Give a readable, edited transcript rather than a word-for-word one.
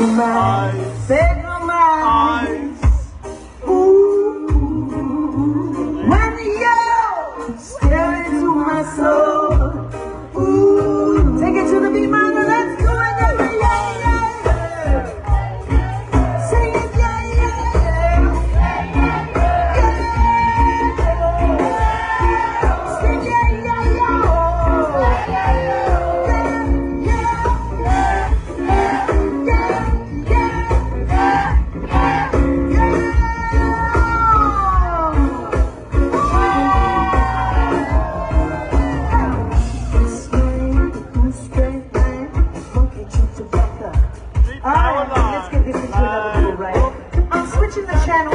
goodbye, say goodbye. Ooh, when you stare into my soul. Ooh, take it to the beat, man. Let's go again, yeah, yeah. Sing it, yeah, yeah, yeah. Sing it, yeah, Alright, let's get this into another little right. I'm switching the channel